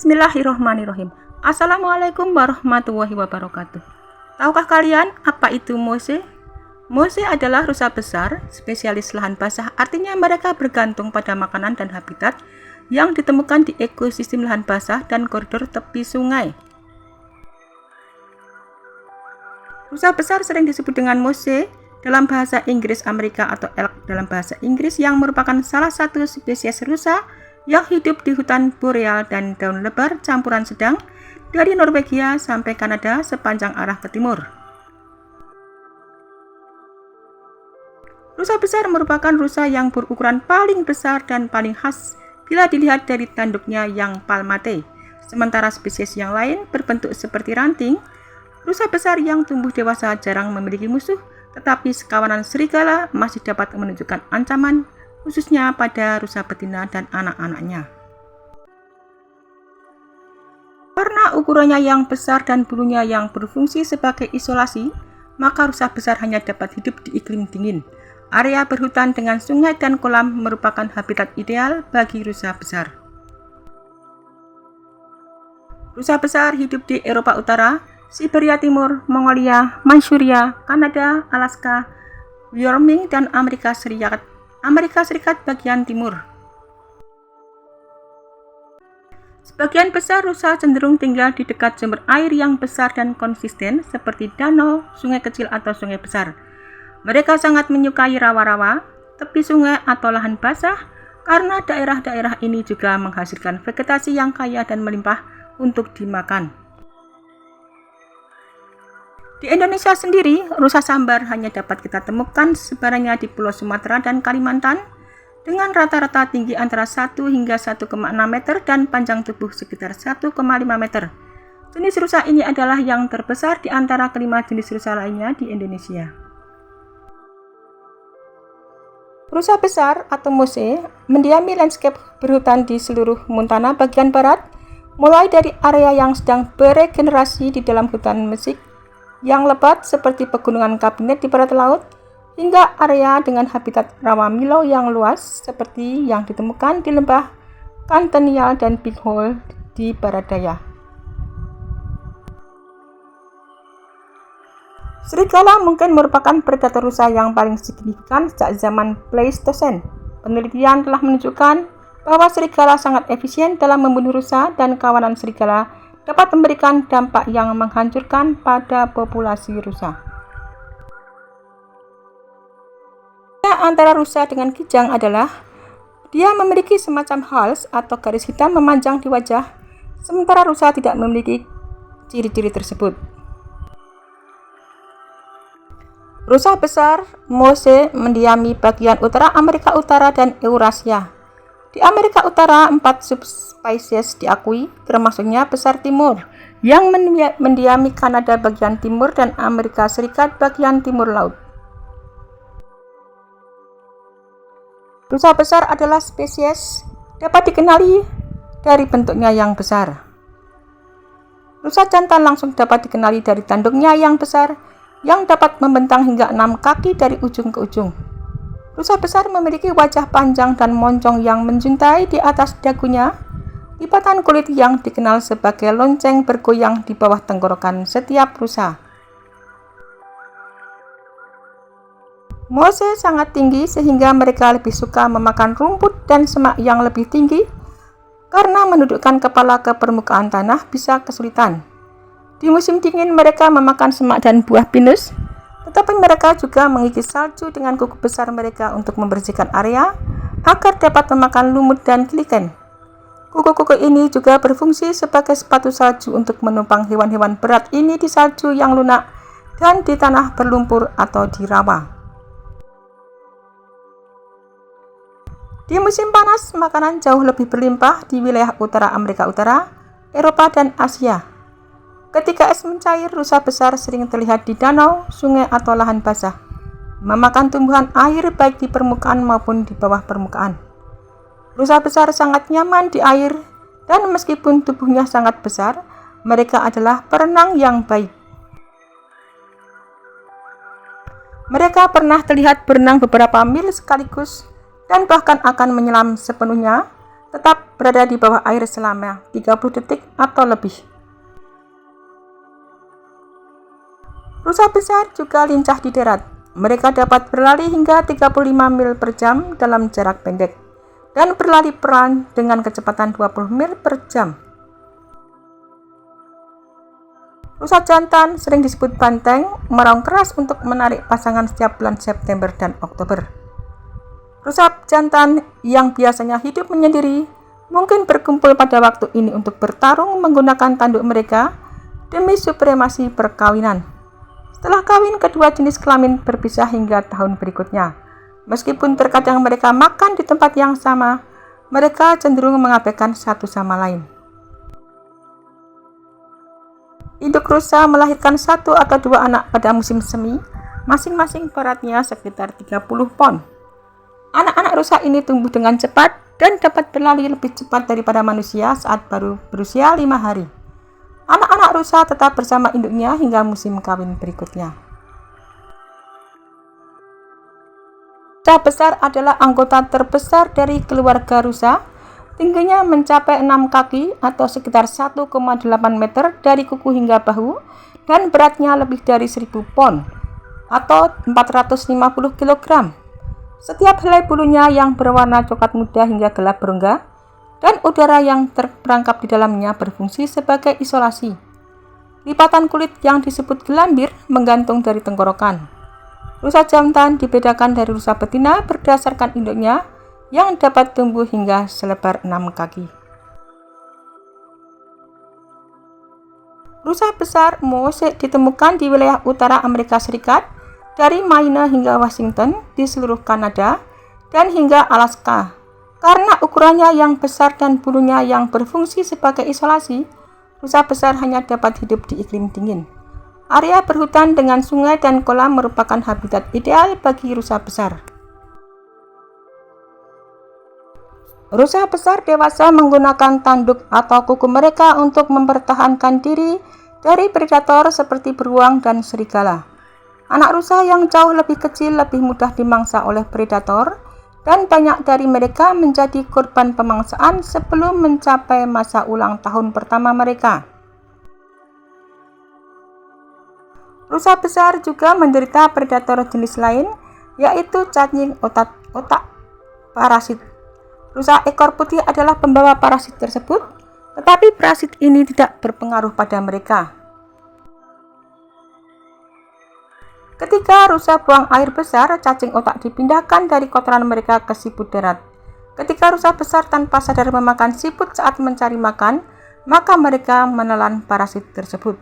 Bismillahirrahmanirrahim. Assalamualaikum warahmatullahi wabarakatuh. Tahukah kalian apa itu mose? Mose adalah rusa besar, spesialis lahan basah, artinya mereka bergantung pada makanan dan habitat yang ditemukan di ekosistem lahan basah dan koridor tepi sungai. Rusa besar sering disebut dengan mose dalam bahasa Inggris Amerika atau elk dalam bahasa Inggris, yang merupakan salah satu spesies rusa yang hidup di hutan boreal dan daun lebar campuran sedang dari Norwegia sampai Kanada sepanjang arah ke timur. Rusa besar merupakan rusa yang berukuran paling besar dan paling khas bila dilihat dari tanduknya yang palmate. Sementara spesies yang lain berbentuk seperti ranting. Rusa besar yang tumbuh dewasa jarang memiliki musuh, tetapi sekawanan serigala masih dapat menunjukkan ancaman, khususnya pada rusa betina dan anak-anaknya. Karena ukurannya yang besar dan bulunya yang berfungsi sebagai isolasi, maka rusa besar hanya dapat hidup di iklim dingin. Area berhutan dengan sungai dan kolam merupakan habitat ideal bagi rusa besar. Rusa besar hidup di Eropa Utara, Siberia Timur, Mongolia, Manchuria, Kanada, Alaska, Wyoming, dan Amerika Serikat bagian timur. Sebagian besar rusa cenderung tinggal di dekat sumber air yang besar dan konsisten seperti danau, sungai kecil atau sungai besar. Mereka sangat menyukai rawa-rawa, tepi sungai atau lahan basah karena daerah-daerah ini juga menghasilkan vegetasi yang kaya dan melimpah untuk dimakan. Di Indonesia sendiri, rusa sambar hanya dapat kita temukan sebarannya di Pulau Sumatera dan Kalimantan dengan rata-rata tinggi antara 1 hingga 1,6 meter dan panjang tubuh sekitar 1,5 meter. Jenis rusa ini adalah yang terbesar di antara kelima jenis rusa lainnya di Indonesia. Rusa besar atau moose mendiami landscape berhutan di seluruh Montana bagian barat, mulai dari area yang sedang beregenerasi di dalam hutan mesik yang lebat seperti pegunungan Kabinet di barat laut, hingga area dengan habitat rawa milo yang luas seperti yang ditemukan di lembah Centennial dan Big Hole di barat daya. Serigala mungkin merupakan predator rusa yang paling signifikan sejak zaman Pleistocene. Penelitian telah menunjukkan bahwa serigala sangat efisien dalam membunuh rusa, dan kawanan serigala dapat memberikan dampak yang menghancurkan pada populasi rusa. Antara rusa dengan kijang adalah dia memiliki semacam hals atau garis hitam memanjang di wajah, sementara rusa tidak memiliki ciri-ciri tersebut. Rusa besar moose mendiami bagian utara Amerika Utara dan Eurasia. Di Amerika Utara, 4 subspesies diakui, termasuknya besar timur, yang mendiami Kanada bagian timur dan Amerika Serikat bagian timur laut. Rusa besar adalah spesies dapat dikenali dari bentuknya yang besar. Rusa jantan langsung dapat dikenali dari tanduknya yang besar, yang dapat membentang hingga 6 kaki dari ujung ke ujung. Rusa besar memiliki wajah panjang dan moncong yang menjuntai di atas dagunya, lipatan kulit yang dikenal sebagai lonceng bergoyang di bawah tenggorokan setiap rusa. Moose sangat tinggi sehingga mereka lebih suka memakan rumput dan semak yang lebih tinggi, karena menundukkan kepala ke permukaan tanah bisa kesulitan. Di musim dingin mereka memakan semak dan buah pinus, tetapi mereka juga mengikis salju dengan kuku besar mereka untuk membersihkan area agar dapat memakan lumut dan keliken. Kuku-kuku ini juga berfungsi sebagai sepatu salju untuk menumpang hewan-hewan berat ini di salju yang lunak dan di tanah berlumpur atau di rawa. Di musim panas, makanan jauh lebih berlimpah di wilayah utara Amerika Utara, Eropa, dan Asia. Ketika es mencair, rusa besar sering terlihat di danau, sungai, atau lahan basah, memakan tumbuhan air baik di permukaan maupun di bawah permukaan. Rusa besar sangat nyaman di air, dan meskipun tubuhnya sangat besar, mereka adalah perenang yang baik. Mereka pernah terlihat berenang beberapa mil sekaligus dan bahkan akan menyelam sepenuhnya tetap berada di bawah air selama 30 detik atau lebih. Rusa besar juga lincah di darat. Mereka dapat berlari hingga 35 mil per jam dalam jarak pendek dan berlari pelan dengan kecepatan 20 mil per jam. Rusa jantan sering disebut banteng, meraung keras untuk menarik pasangan setiap bulan September dan Oktober. Rusa jantan yang biasanya hidup menyendiri mungkin berkumpul pada waktu ini untuk bertarung menggunakan tanduk mereka demi supremasi perkawinan. Setelah kawin, kedua jenis kelamin berpisah hingga tahun berikutnya. Meskipun terkadang mereka makan di tempat yang sama, mereka cenderung mengabaikan satu sama lain. Induk rusa melahirkan 1 atau 2 anak pada musim semi, masing-masing beratnya sekitar 30 pon. Anak-anak rusa ini tumbuh dengan cepat dan dapat berlari lebih cepat daripada manusia saat baru berusia 5 hari. Anak-anak rusa tetap bersama induknya hingga musim kawin berikutnya. Rusa besar adalah anggota terbesar dari keluarga rusa. Tingginya mencapai 6 kaki atau sekitar 1,8 meter dari kuku hingga bahu dan beratnya lebih dari 1000 pon atau 450 kg. Setiap helai bulunya yang berwarna coklat muda hingga gelap berongga dan udara yang terperangkap di dalamnya berfungsi sebagai isolasi. Lipatan kulit yang disebut gelambir menggantung dari tenggorokan. Rusa jantan dibedakan dari rusa betina berdasarkan induknya yang dapat tumbuh hingga selebar 6 kaki. Rusa besar Moose ditemukan di wilayah utara Amerika Serikat, dari Maine hingga Washington di seluruh Kanada dan hingga Alaska. Karena ukurannya yang besar dan bulunya yang berfungsi sebagai isolasi, rusa besar hanya dapat hidup di iklim dingin. Area berhutan dengan sungai dan kolam merupakan habitat ideal bagi rusa besar. Rusa besar dewasa menggunakan tanduk atau kuku mereka untuk mempertahankan diri dari predator seperti beruang dan serigala. Anak rusa yang jauh lebih kecil lebih mudah dimangsa oleh predator, dan banyak dari mereka menjadi korban pemangsaan sebelum mencapai masa ulang tahun pertama mereka. Rusa besar juga menderita predator jenis lain, yaitu cacing otak parasit. Rusa ekor putih adalah pembawa parasit tersebut, tetapi parasit ini tidak berpengaruh pada mereka. Ketika rusa buang air besar, cacing otak dipindahkan dari kotoran mereka ke siput darat. Ketika rusa besar tanpa sadar memakan siput saat mencari makan, maka mereka menelan parasit tersebut.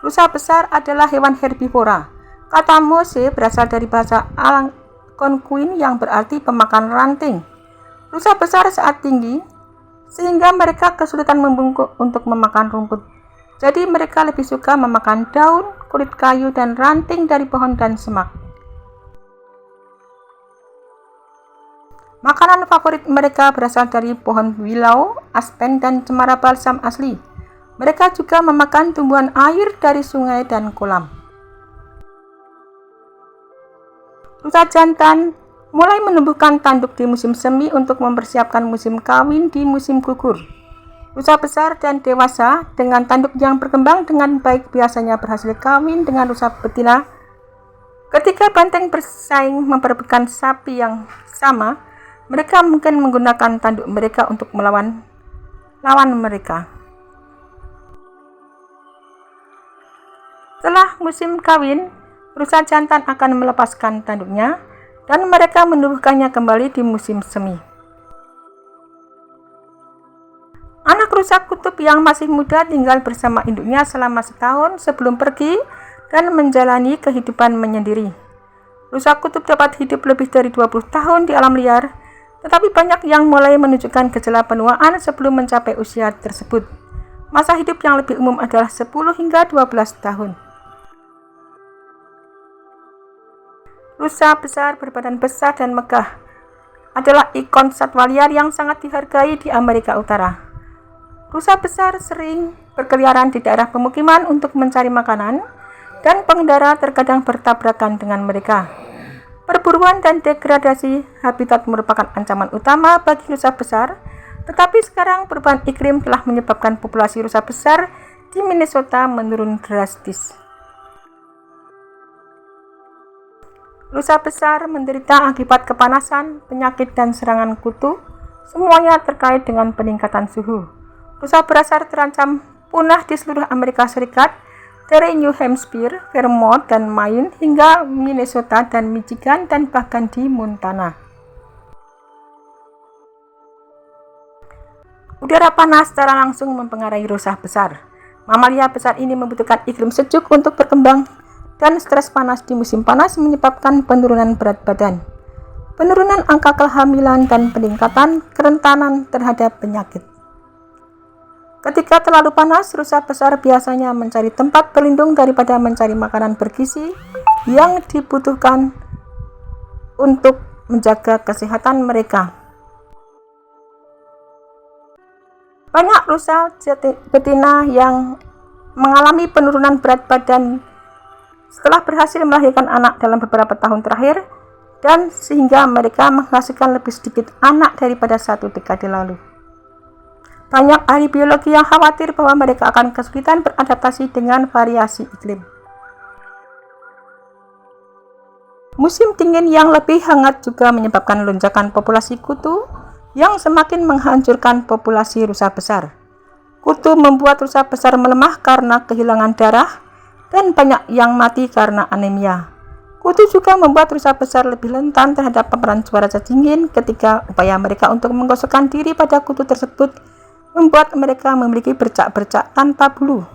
Rusa besar adalah hewan herbivora. Kata Moose berasal dari bahasa Algonquin yang berarti pemakan ranting. Rusa besar saat tinggi, sehingga mereka kesulitan membungkuk untuk memakan rumput. Jadi mereka lebih suka memakan daun, kulit kayu, dan ranting dari pohon dan semak. Makanan favorit mereka berasal dari pohon willow, aspen, dan cemara balsam asli. Mereka juga memakan tumbuhan air dari sungai dan kolam. Rusa jantan mulai menumbuhkan tanduk di musim semi untuk mempersiapkan musim kawin di musim gugur. Rusa besar dan dewasa dengan tanduk yang berkembang dengan baik biasanya berhasil kawin dengan rusa betina. Ketika banteng bersaing memperebutkan sapi yang sama, mereka mungkin menggunakan tanduk mereka untuk melawan lawan mereka. Setelah musim kawin, rusa jantan akan melepaskan tanduknya dan mereka menumbuhkannya kembali di musim semi. Anak rusa kutub yang masih muda tinggal bersama induknya selama setahun sebelum pergi dan menjalani kehidupan menyendiri. Rusa kutub dapat hidup lebih dari 20 tahun di alam liar, tetapi banyak yang mulai menunjukkan gejala penuaan sebelum mencapai usia tersebut. Masa hidup yang lebih umum adalah 10 hingga 12 tahun. Rusa besar berbadan besar dan megah adalah ikon satwa liar yang sangat dihargai di Amerika Utara. Rusa besar sering berkeliaran di daerah pemukiman untuk mencari makanan, dan pengendara terkadang bertabrakan dengan mereka. Perburuan dan degradasi habitat merupakan ancaman utama bagi rusa besar, tetapi sekarang perubahan iklim telah menyebabkan populasi rusa besar di Minnesota menurun drastis. Rusa besar menderita akibat kepanasan, penyakit, dan serangan kutu, semuanya terkait dengan peningkatan suhu. Rusa besar terancam punah di seluruh Amerika Serikat, dari New Hampshire, Vermont, dan Maine hingga Minnesota dan Michigan dan bahkan di Montana. Udara panas secara langsung mempengaruhi rusa besar. Mamalia besar ini membutuhkan iklim sejuk untuk berkembang, dan stres panas di musim panas menyebabkan penurunan berat badan, penurunan angka kehamilan, dan peningkatan kerentanan terhadap penyakit. Ketika terlalu panas, rusa besar biasanya mencari tempat berlindung daripada mencari makanan bergizi yang dibutuhkan untuk menjaga kesehatan mereka. Banyak rusa betina yang mengalami penurunan berat badan setelah berhasil melahirkan anak dalam beberapa tahun terakhir, dan sehingga mereka menghasilkan lebih sedikit anak daripada 1 dekade lalu. Banyak ahli biologi yang khawatir bahwa mereka akan kesulitan beradaptasi dengan variasi iklim. Musim dingin yang lebih hangat juga menyebabkan lonjakan populasi kutu yang semakin menghancurkan populasi rusa besar. Kutu membuat rusa besar melemah karena kehilangan darah dan banyak yang mati karena anemia. Kutu juga membuat rusa besar lebih rentan terhadap paparan cuaca dingin ketika upaya mereka untuk menggosokkan diri pada kutu tersebut membuat mereka memiliki bercak-bercak tanpa bulu.